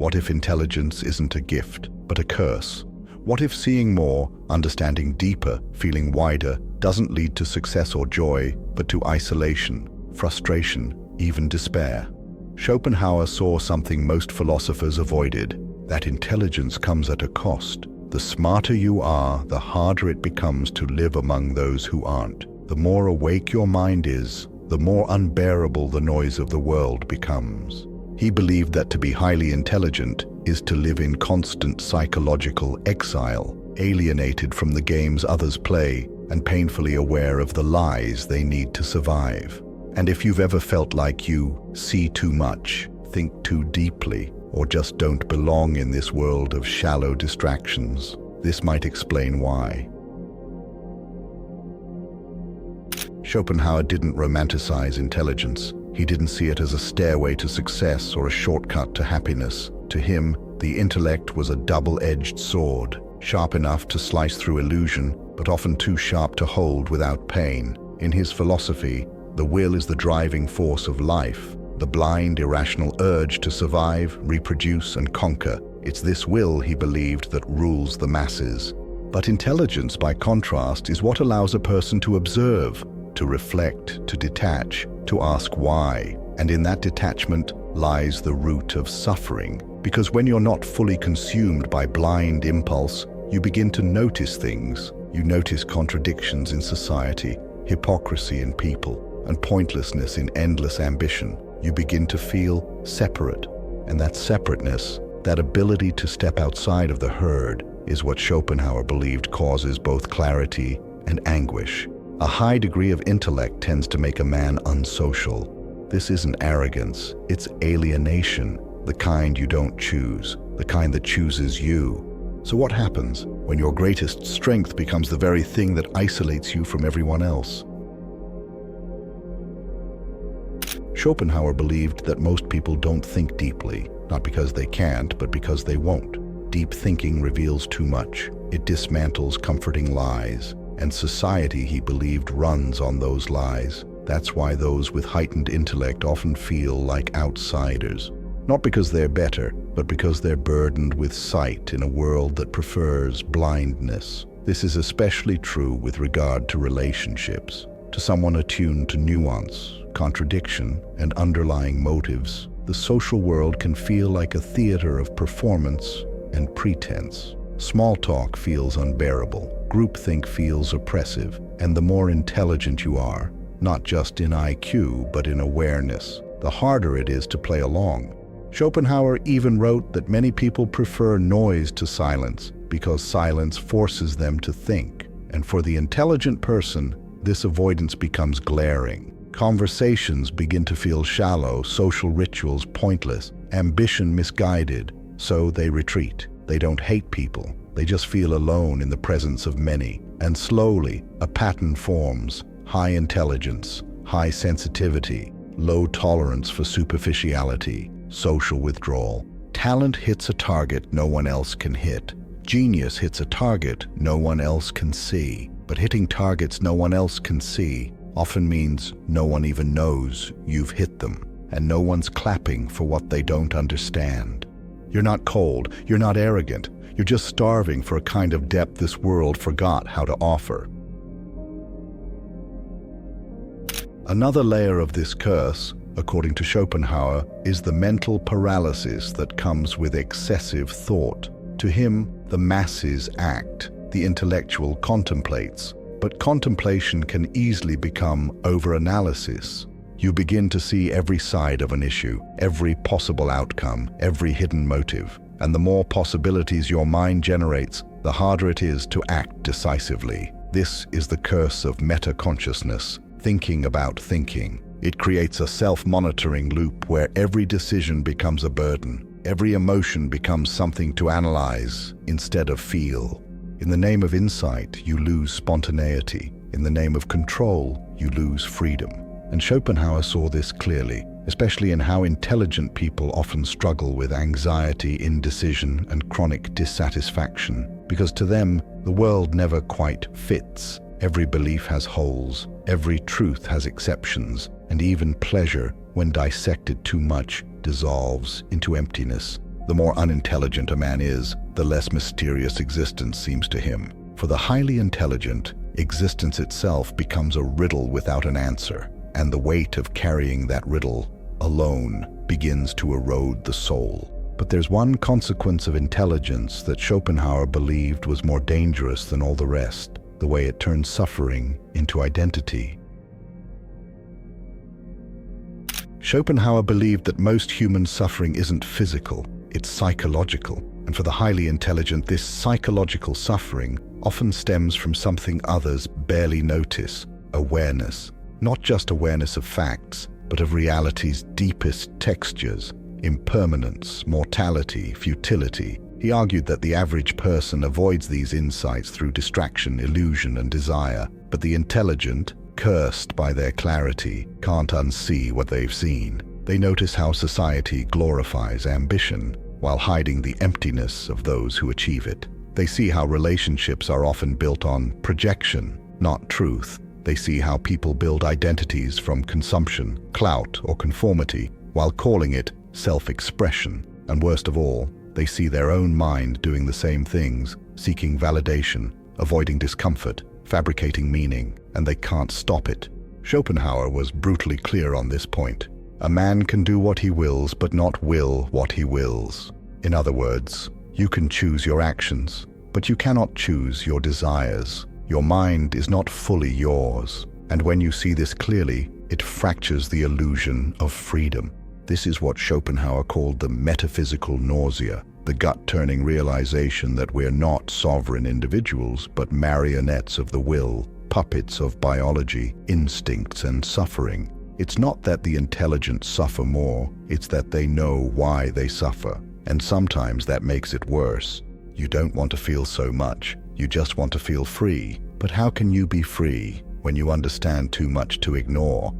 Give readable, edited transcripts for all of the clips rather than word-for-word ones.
What if intelligence isn't a gift, but a curse? What if seeing more, understanding deeper, feeling wider, doesn't lead to success or joy, but to isolation, frustration, even despair? Schopenhauer saw something most philosophers avoided, that intelligence comes at a cost. The smarter you are, the harder it becomes to live among those who aren't. The more awake your mind is, the more unbearable the noise of the world becomes. He believed that to be highly intelligent is to live in constant psychological exile, alienated from the games others play and painfully aware of the lies they need to survive. And if you've ever felt like you see too much, think too deeply, or just don't belong in this world of shallow distractions, this might explain why. Schopenhauer didn't romanticize intelligence. He didn't see it as a stairway to success or a shortcut to happiness. To him, the intellect was a double-edged sword, sharp enough to slice through illusion, but often too sharp to hold without pain. In his philosophy, the will is the driving force of life, the blind, irrational urge to survive, reproduce, and conquer. It's this will, he believed, that rules the masses. But intelligence, by contrast, is what allows a person to observe, to reflect, to detach, to ask why. And in that detachment lies the root of suffering. Because when you're not fully consumed by blind impulse, you begin to notice things. You notice contradictions in society, hypocrisy in people, and pointlessness in endless ambition. You begin to feel separate. And that separateness, that ability to step outside of the herd, is what Schopenhauer believed causes both clarity and anguish. A high degree of intellect tends to make a man unsocial. This isn't arrogance, it's alienation, the kind you don't choose, the kind that chooses you. So what happens when your greatest strength becomes the very thing that isolates you from everyone else? Schopenhauer believed that most people don't think deeply, not because they can't, but because they won't. Deep thinking reveals too much. It dismantles comforting lies. And society, he believed, runs on those lies. That's why those with heightened intellect often feel like outsiders. Not because they're better, but because they're burdened with sight in a world that prefers blindness. This is especially true with regard to relationships. To someone attuned to nuance, contradiction, and underlying motives, the social world can feel like a theater of performance and pretense. Small talk feels unbearable. Groupthink feels oppressive, and the more intelligent you are, not just in IQ, but in awareness, the harder it is to play along. Schopenhauer even wrote that many people prefer noise to silence because silence forces them to think. And for the intelligent person, this avoidance becomes glaring. Conversations begin to feel shallow, social rituals pointless, ambition misguided, so they retreat. They don't hate people. They just feel alone in the presence of many. And slowly, a pattern forms: high intelligence, high sensitivity, low tolerance for superficiality, social withdrawal. Talent hits a target no one else can hit. Genius hits a target no one else can see. But hitting targets no one else can see often means no one even knows you've hit them, and no one's clapping for what they don't understand. You're not cold, you're not arrogant, you're just starving for a kind of depth this world forgot how to offer. Another layer of this curse, according to Schopenhauer, is the mental paralysis that comes with excessive thought. To him, the masses act, the intellectual contemplates, but contemplation can easily become overanalysis. You begin to see every side of an issue, every possible outcome, every hidden motive. And the more possibilities your mind generates, the harder it is to act decisively. This is the curse of meta-consciousness, thinking about thinking. It creates a self-monitoring loop where every decision becomes a burden. Every emotion becomes something to analyze instead of feel. In the name of insight, you lose spontaneity. In the name of control, you lose freedom. And Schopenhauer saw this clearly, especially in how intelligent people often struggle with anxiety, indecision, and chronic dissatisfaction. Because to them, the world never quite fits. Every belief has holes, every truth has exceptions, and even pleasure, when dissected too much, dissolves into emptiness. The more unintelligent a man is, the less mysterious existence seems to him. For the highly intelligent, existence itself becomes a riddle without an answer, and the weight of carrying that riddle alone begins to erode the soul. But there's one consequence of intelligence that Schopenhauer believed was more dangerous than all the rest: the way it turns suffering into identity. Schopenhauer believed that most human suffering isn't physical, it's psychological. And for the highly intelligent, this psychological suffering often stems from something others barely notice: awareness. Not just awareness of facts, but of reality's deepest textures: impermanence, mortality, futility. He argued that the average person avoids these insights through distraction, illusion, and desire, but the intelligent, cursed by their clarity, can't unsee what they've seen. They notice how society glorifies ambition while hiding the emptiness of those who achieve it. They see how relationships are often built on projection, not truth. They see how people build identities from consumption, clout, or conformity, while calling it self-expression. And worst of all, they see their own mind doing the same things, seeking validation, avoiding discomfort, fabricating meaning, and they can't stop it. Schopenhauer was brutally clear on this point. A man can do what he wills, but not will what he wills. In other words, you can choose your actions, but you cannot choose your desires. Your mind is not fully yours, and when you see this clearly, it fractures the illusion of freedom. This is what Schopenhauer called the metaphysical nausea, the gut-turning realization that we're not sovereign individuals, but marionettes of the will, puppets of biology, instincts, and suffering. It's not that the intelligent suffer more, it's that they know why they suffer, and sometimes that makes it worse. You don't want to feel so much, you just want to feel free. But how can you be free when you understand too much to ignore?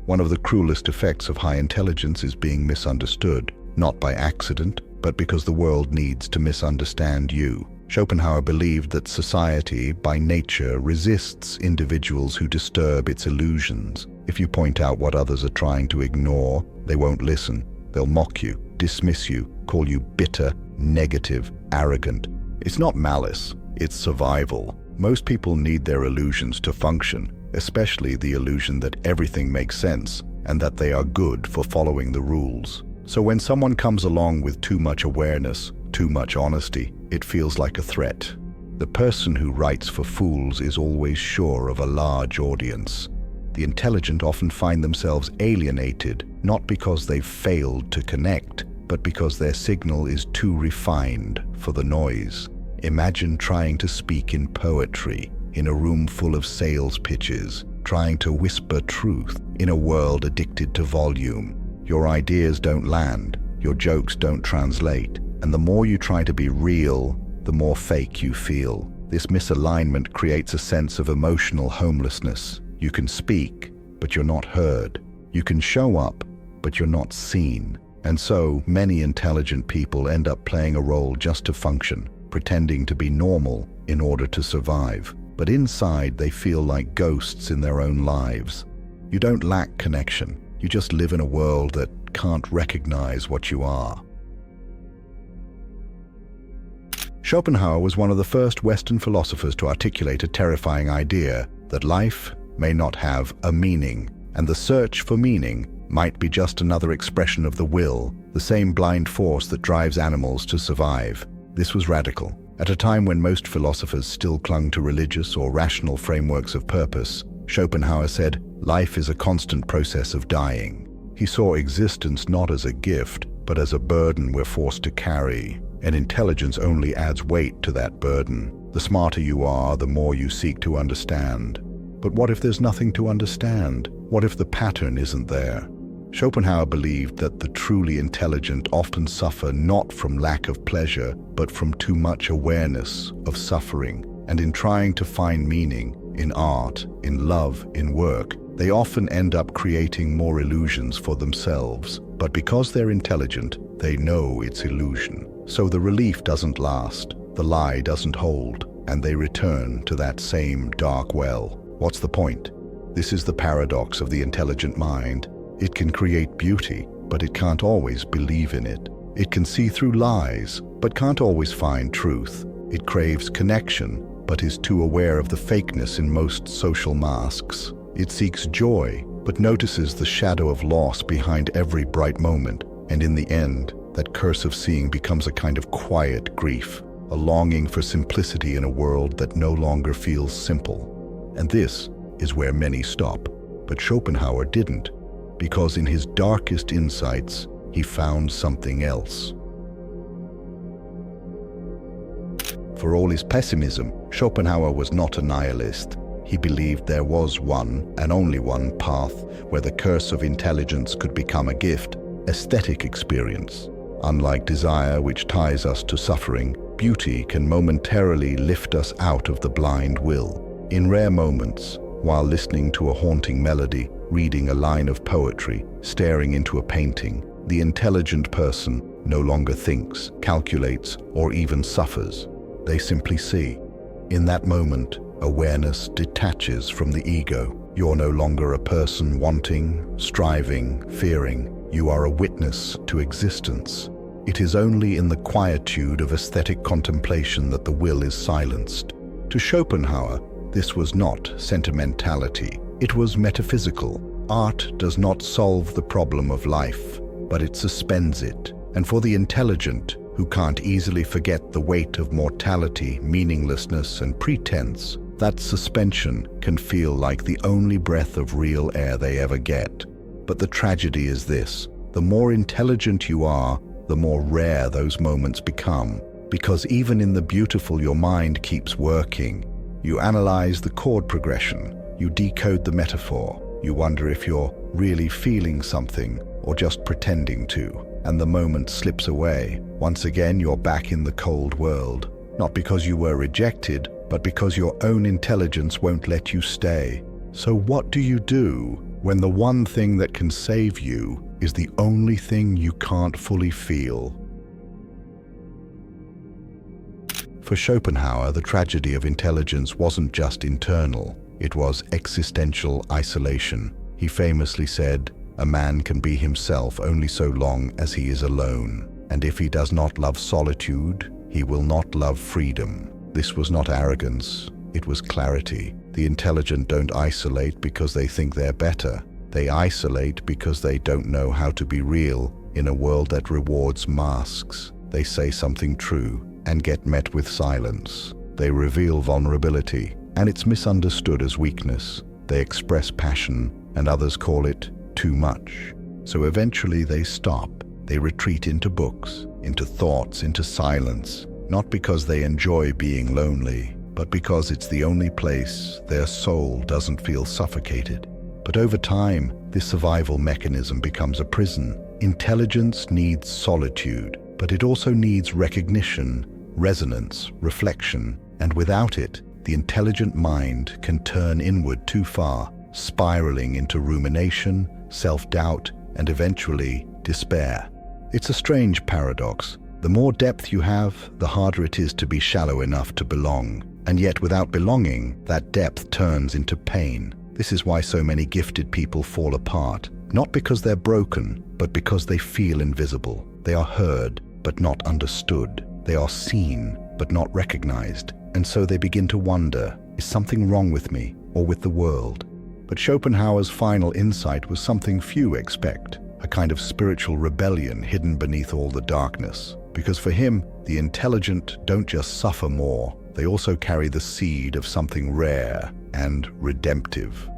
One of the cruelest effects of high intelligence is being misunderstood, not by accident, but because the world needs to misunderstand you. Schopenhauer believed that society, by nature, resists individuals who disturb its illusions. If you point out what others are trying to ignore, they won't listen. They'll mock you, dismiss you, call you bitter, negative, arrogant. It's not malice, it's survival. Most people need their illusions to function, especially the illusion that everything makes sense and that they are good for following the rules. So when someone comes along with too much awareness, too much honesty, it feels like a threat. The person who writes for fools is always sure of a large audience. The intelligent often find themselves alienated, not because they've failed to connect, but because their signal is too refined for the noise. Imagine trying to speak in poetry, in a room full of sales pitches, trying to whisper truth in a world addicted to volume. Your ideas don't land, your jokes don't translate, and the more you try to be real, the more fake you feel. This misalignment creates a sense of emotional homelessness. You can speak, but you're not heard. You can show up, but you're not seen. And so, many intelligent people end up playing a role just to function, pretending to be normal in order to survive. But inside, they feel like ghosts in their own lives. You don't lack connection. You just live in a world that can't recognize what you are. Schopenhauer was one of the first Western philosophers to articulate a terrifying idea that life may not have a meaning, and the search for meaning might be just another expression of the will, the same blind force that drives animals to survive. This was radical. At a time when most philosophers still clung to religious or rational frameworks of purpose, Schopenhauer said, "Life is a constant process of dying." He saw existence not as a gift, but as a burden we're forced to carry, and intelligence only adds weight to that burden. The smarter you are, the more you seek to understand. But what if there's nothing to understand? What if the pattern isn't there? Schopenhauer believed that the truly intelligent often suffer not from lack of pleasure, but from too much awareness of suffering. And in trying to find meaning, in art, in love, in work, they often end up creating more illusions for themselves. But because they're intelligent, they know it's illusion. So the relief doesn't last, the lie doesn't hold, and they return to that same dark well. What's the point? This is the paradox of the intelligent mind. It can create beauty, but it can't always believe in it. It can see through lies, but can't always find truth. It craves connection, but is too aware of the fakeness in most social masks. It seeks joy, but notices the shadow of loss behind every bright moment. And in the end, that curse of seeing becomes a kind of quiet grief, a longing for simplicity in a world that no longer feels simple. And this is where many stop. But Schopenhauer didn't, because in his darkest insights, he found something else. For all his pessimism, Schopenhauer was not a nihilist. He believed there was one, and only one, path where the curse of intelligence could become a gift, aesthetic experience. Unlike desire, which ties us to suffering, beauty can momentarily lift us out of the blind will. In rare moments, while listening to a haunting melody, reading a line of poetry, staring into a painting, the intelligent person no longer thinks, calculates, or even suffers. They simply see. In that moment, awareness detaches from the ego. You're no longer a person wanting, striving, fearing. You are a witness to existence. It is only in the quietude of aesthetic contemplation that the will is silenced. To Schopenhauer, this was not sentimentality. It was metaphysical. Art does not solve the problem of life, but it suspends it. And for the intelligent, who can't easily forget the weight of mortality, meaninglessness, and pretense, that suspension can feel like the only breath of real air they ever get. But the tragedy is this: the more intelligent you are, the more rare those moments become. Because even in the beautiful, your mind keeps working. You analyze the chord progression, you decode the metaphor, you wonder if you're really feeling something or just pretending to, and the moment slips away. Once again, you're back in the cold world, not because you were rejected, but because your own intelligence won't let you stay. So what do you do when the one thing that can save you is the only thing you can't fully feel? For Schopenhauer, the tragedy of intelligence wasn't just internal, it was existential isolation. He famously said, "A man can be himself only so long as he is alone, and if he does not love solitude, he will not love freedom." This was not arrogance, it was clarity. The intelligent don't isolate because they think they're better. They isolate because they don't know how to be real in a world that rewards masks. They say something true and get met with silence. They reveal vulnerability, and it's misunderstood as weakness. They express passion, and others call it too much. So eventually they stop. They retreat into books, into thoughts, into silence, not because they enjoy being lonely, but because it's the only place their soul doesn't feel suffocated. But over time, this survival mechanism becomes a prison. Intelligence needs solitude, but it also needs recognition, resonance, reflection, and without it, the intelligent mind can turn inward too far, spiraling into rumination, self-doubt, and eventually despair. It's a strange paradox. The more depth you have, the harder it is to be shallow enough to belong. And yet without belonging, that depth turns into pain. This is why so many gifted people fall apart, not because they're broken, but because they feel invisible. They are heard, but not understood. They are seen, but not recognized. And so they begin to wonder, is something wrong with me or with the world? But Schopenhauer's final insight was something few expect, a kind of spiritual rebellion hidden beneath all the darkness. Because for him, the intelligent don't just suffer more, they also carry the seed of something rare and redemptive.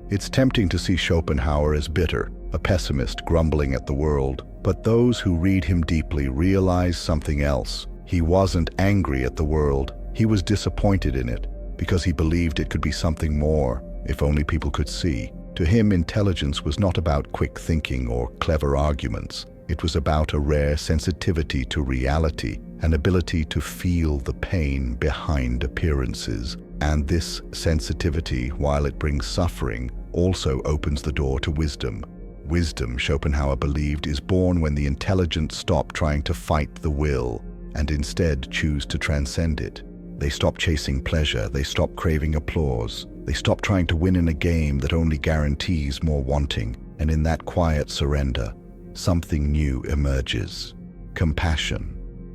It's tempting to see Schopenhauer as bitter, a pessimist grumbling at the world, but those who read him deeply realize something else. He wasn't angry at the world, he was disappointed in it, because he believed it could be something more, if only people could see. To him, intelligence was not about quick thinking or clever arguments. It was about a rare sensitivity to reality, an ability to feel the pain behind appearances. And this sensitivity, while it brings suffering, also opens the door to wisdom. Wisdom, Schopenhauer believed, is born when the intelligent stop trying to fight the will and instead choose to transcend it. They stop chasing pleasure. They stop craving applause. They stop trying to win in a game that only guarantees more wanting. And in that quiet surrender, something new emerges. Compassion.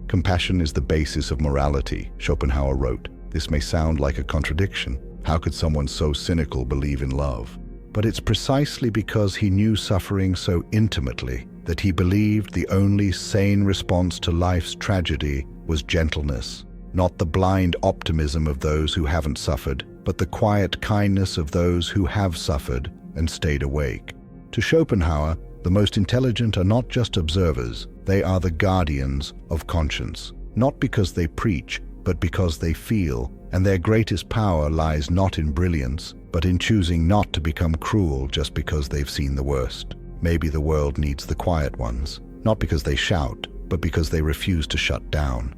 Compassion is the basis of morality, Schopenhauer wrote. This may sound like a contradiction. How could someone so cynical believe in love? But it's precisely because he knew suffering so intimately that he believed the only sane response to life's tragedy was gentleness, not the blind optimism of those who haven't suffered, but the quiet kindness of those who have suffered and stayed awake. To Schopenhauer, the most intelligent are not just observers, they are the guardians of conscience, not because they preach, but because they feel, and their greatest power lies not in brilliance, but in choosing not to become cruel just because they've seen the worst. Maybe the world needs the quiet ones, not because they shout, but because they refuse to shut down.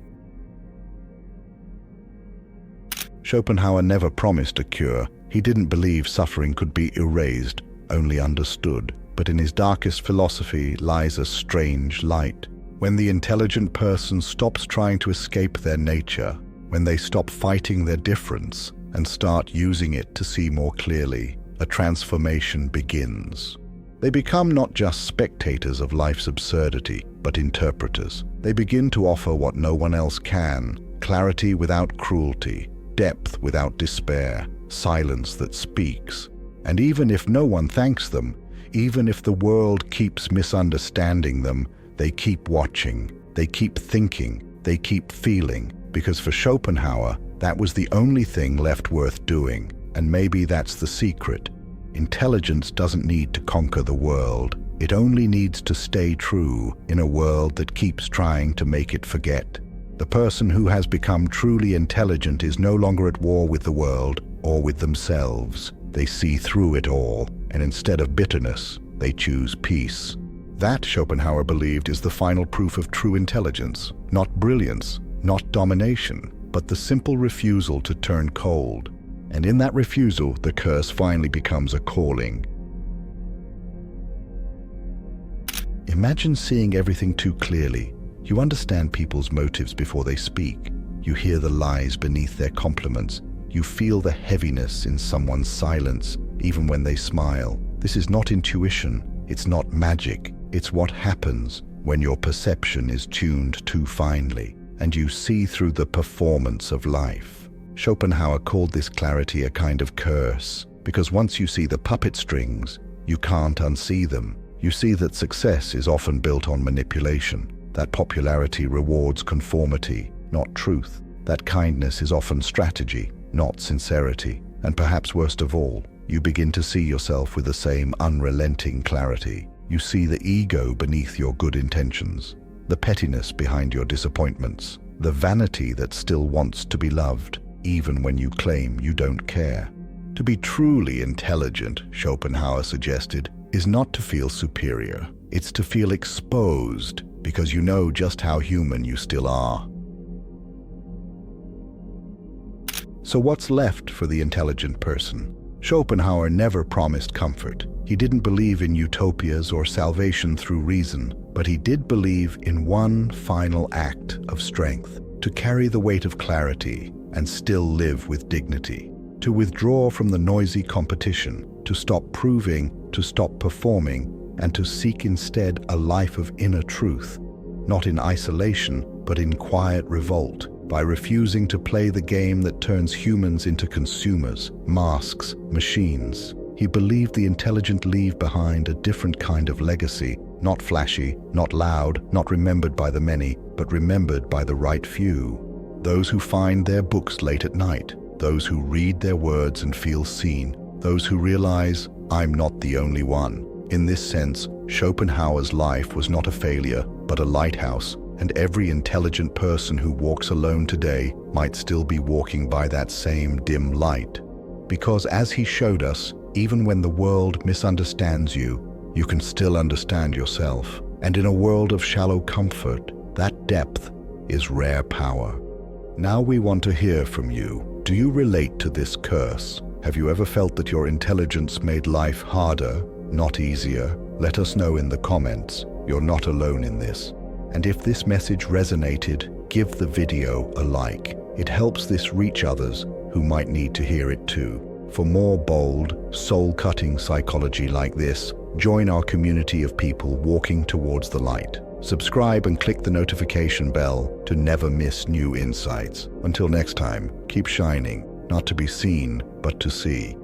Schopenhauer never promised a cure. He didn't believe suffering could be erased, only understood. But in his darkest philosophy lies a strange light. When the intelligent person stops trying to escape their nature, when they stop fighting their difference and start using it to see more clearly, a transformation begins. They become not just spectators of life's absurdity, but interpreters. They begin to offer what no one else can: clarity without cruelty, depth without despair, silence that speaks. And even if no one thanks them, even if the world keeps misunderstanding them, they keep watching, they keep thinking, they keep feeling, because for Schopenhauer, that was the only thing left worth doing. And maybe that's the secret. Intelligence doesn't need to conquer the world. It only needs to stay true in a world that keeps trying to make it forget. The person who has become truly intelligent is no longer at war with the world or with themselves. They see through it all, and instead of bitterness, they choose peace. That, Schopenhauer believed, is the final proof of true intelligence. Not brilliance, not domination, but the simple refusal to turn cold. And in that refusal, the curse finally becomes a calling. Imagine seeing everything too clearly. You understand people's motives before they speak. You hear the lies beneath their compliments. You feel the heaviness in someone's silence, even when they smile. This is not intuition. It's not magic. It's what happens when your perception is tuned too finely, and you see through the performance of life. Schopenhauer called this clarity a kind of curse, because once you see the puppet strings, you can't unsee them. You see that success is often built on manipulation, that popularity rewards conformity, not truth, that kindness is often strategy, not sincerity, and perhaps worst of all, you begin to see yourself with the same unrelenting clarity. You see the ego beneath your good intentions, the pettiness behind your disappointments, the vanity that still wants to be loved, even when you claim you don't care. To be truly intelligent, Schopenhauer suggested, is not to feel superior. It's to feel exposed, because you know just how human you still are. So what's left for the intelligent person? Schopenhauer never promised comfort. He didn't believe in utopias or salvation through reason, but he did believe in one final act of strength: to carry the weight of clarity and still live with dignity, to withdraw from the noisy competition, to stop proving, to stop performing, and to seek instead a life of inner truth, not in isolation, but in quiet revolt, by refusing to play the game that turns humans into consumers, masks, machines. He believed the intelligent leave behind a different kind of legacy, not flashy, not loud, not remembered by the many, but remembered by the right few. Those who find their books late at night, those who read their words and feel seen, those who realize, I'm not the only one. In this sense, Schopenhauer's life was not a failure, but a lighthouse, and every intelligent person who walks alone today might still be walking by that same dim light. Because as he showed us, even when the world misunderstands you, you can still understand yourself. And in a world of shallow comfort, that depth is rare power. Now we want to hear from you. Do you relate to this curse? Have you ever felt that your intelligence made life harder, not easier? Let us know in the comments. You're not alone in this. And if this message resonated, give the video a like. It helps this reach others who might need to hear it too. For more bold, soul-cutting psychology like this, join our community of people walking towards the light. Subscribe and click the notification bell to never miss new insights. Until next time, keep shining, not to be seen, but to see.